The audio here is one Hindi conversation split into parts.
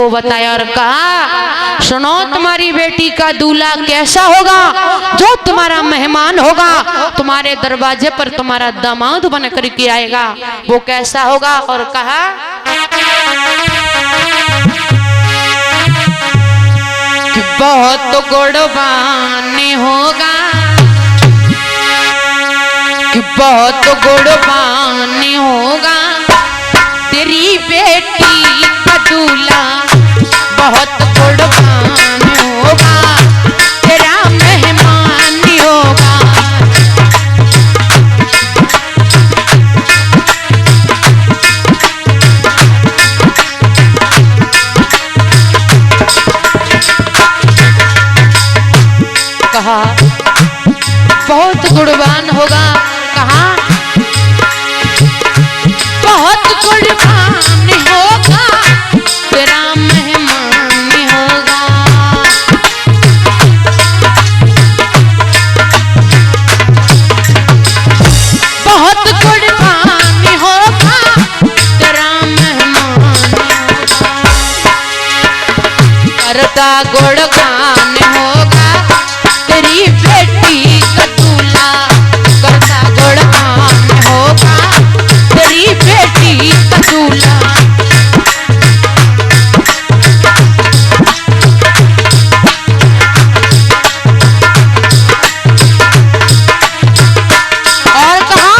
को बताया और कहा, सुनो तुम्हारी बेटी का दूल्हा कैसा होगा, जो तुम्हारा मेहमान होगा, तुम्हारे दरवाजे पर तुम्हारा दामाद बन करके आएगा, वो कैसा होगा। और कहा, कि बहुत गुणवान होगा, कि बहुत गुणवान होगा, तेरी बेटी का दूल्हा बहुत गुणवान होगा, तेरा मेहमान होगा। कहा बहुत गुणवान होगा, कहा बहुत गुणवान होगा, तेरा मेहमान होगा। बहुत गुणवान होगा, तेरा मेहमान होगा। करता गुणगान होगा, तेरी बेटी का दूल्हा करता गुणगान होगा, तेरी बेटी का दूल्हा। और कहा,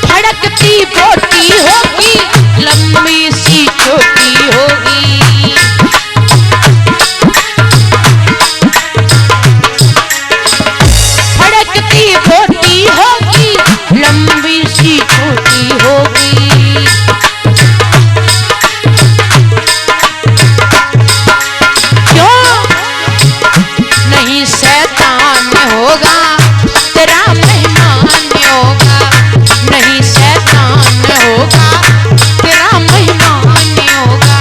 फड़कती बोटी होगी, लंबी सी छोटी होगी, फड़कती बोटी होगी, लंबी सी छोटी होगी। क्यों नहीं शैतान होगा, तेरा मेहमान होगा, नहीं शैतान होगा, तेरा मेहमान होगा।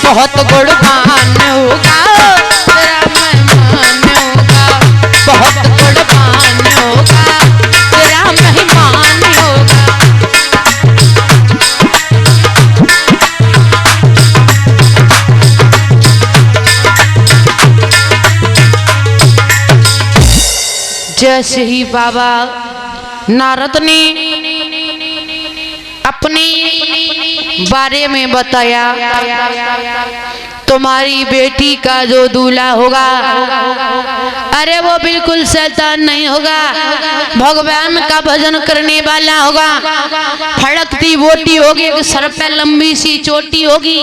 बहुत गुणवान होगा, तेरा मेहमान होगा, बहुत गुणवान होगा, तेरा मेहमान होगा। जैसे ही बाबा नारद ने अपने बारे में बताया, तुम्हारी बेटी का जो दूल्हा होगा, अरे वो बिल्कुल शैतान नहीं होगा, भगवान का भजन करने वाला होगा, फड़कती बोटी होगी, सर पे लंबी सी चोटी होगी,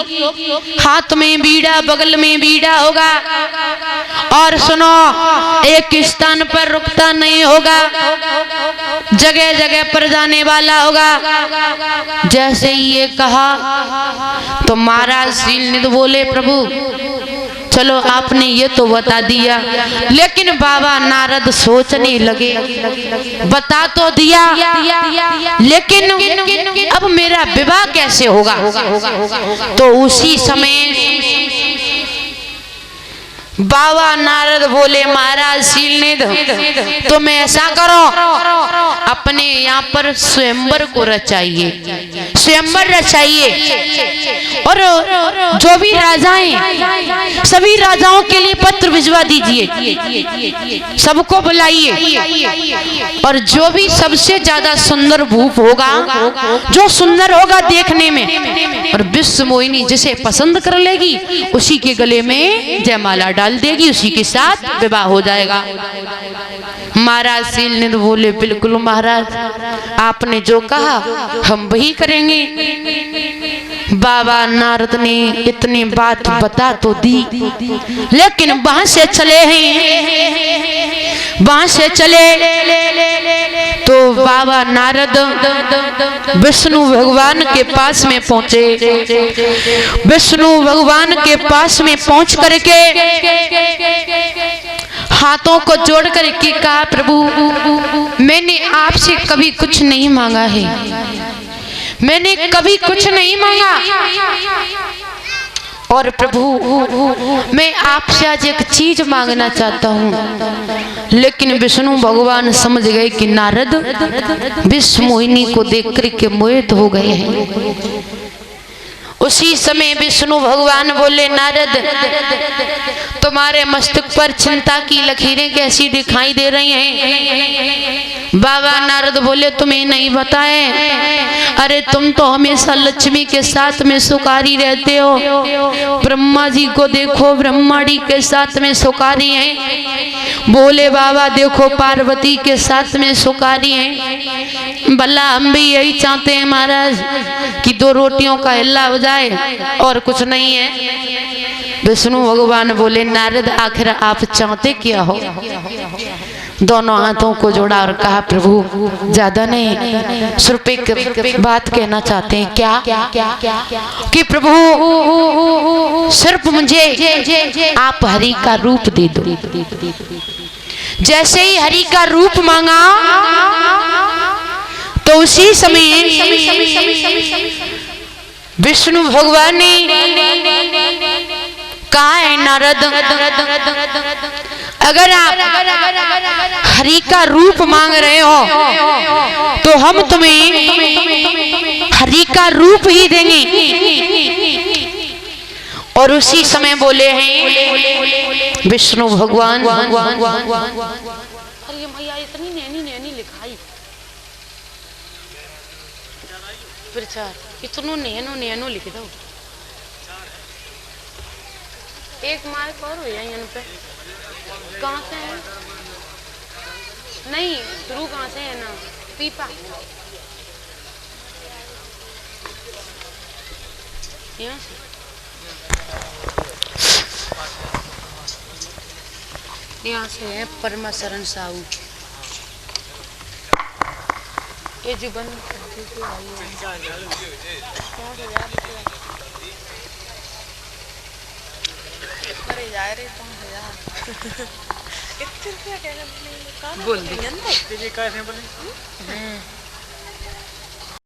हाथ में बीड़ा, बगल में बीड़ा होगा, और सुनो एक स्थान पर रुकता नहीं होगा, जगह जगह पर जाने वाला होगा। जैसे ये कहा तो महाराज शीलनिधि बोले, प्रभु चलो आपने ये तो बता दिया, लेकिन बाबा नारद सोचने लगे, बता तो दिया, लेकिन अब मेरा विवाह कैसे होगा। तो उसी समय बाबा नारद बोले, महाराज शीलनिधि तुम ऐसा करो, अपने यहाँ पर स्वयंवर को रचाइए, स्वयंवर रचाइए, और जो भी राजाएं, सभी राजाओं के लिए पत्र भिजवा दीजिए, सबको बुलाइए, और जो भी सबसे ज्यादा सुंदर भूप होगा, जो सुंदर होगा देखने में, और विश्व मोहिनी जिसे पसंद कर लेगी, उसी के गले में जयमाला डाल देगी, उसी के साथ विवाह हो जाएगा। महाराज शीलनिधि बोले, बिल्कुल महाराज, आपने जो कहा हम वही करेंगे। बाबा नारद ने इतनी बात बता तो दी, लेकिन वहां से चले हैं, वहां से चले तो बाबा नारद विष्णु भगवान के पास में पहुंचे। विष्णु भगवान के पास में पहुंच करके हाथों को जोड़ करके कहा, प्रभु मैंने आपसे कभी कुछ नहीं मांगा है, मैंने कभी कुछ नहीं मांगा, और प्रभु मैं आपसे आज एक चीज मांगना चाहता हूँ। लेकिन विष्णु भगवान समझ गए कि नारद विश्व मोहिनी को देख करके मोहित हो गए हैं। उसी समय विष्णु भगवान बोले, नारद तुम्हारे मस्तक पर चिंता की लकीरें कैसी दिखाई दे रही हैं? बाबा नारद बोले, तुम्हें नहीं बताए? अरे तुम तो हमेशा लक्ष्मी के साथ में सुकारी रहते हो। ब्रह्मा जी को देखो, ब्रह्माड़ी के साथ में सुकारी हैं। बोले बाबा देखो पार्वती के साथ में सुकारी हैं। भला हम भी यही चाहते हैं महाराज कि दो रोटियों का हिल्ला हो जाए और कुछ नहीं है। विष्णु भगवान बोले, नारद आखिर आप चाहते क्या हो? दोनों हाथों को जोड़ा और कहा, प्रभु ज्यादा नहीं, सिर्फ एक बात कहना चाहते हैं। क्या? कि प्रभु सिर्फ मुझे आप हरि का रूप दे दो। जैसे ही हरि का रूप मांगा तो उसी समय विष्णु भगवान ने कहा है, नारद अगर आप हरि का रूप मांग रहे हो तो हम तुम्हें हरि का रूप ही देंगे। और उसी समय बोले हैं विष्णु भगवान, अरे मैया इतनी नैनी नैनी लिखाई प्रचार, इतनो नैनो नैनो लिख दो। एक मार्क और हो यहाँ पे। कहाँ से है? नहीं शुरू कहाँ से है ना? पीपा यहाँ से। यहाँ से है परमाशरण साहू। ये जीवन बोल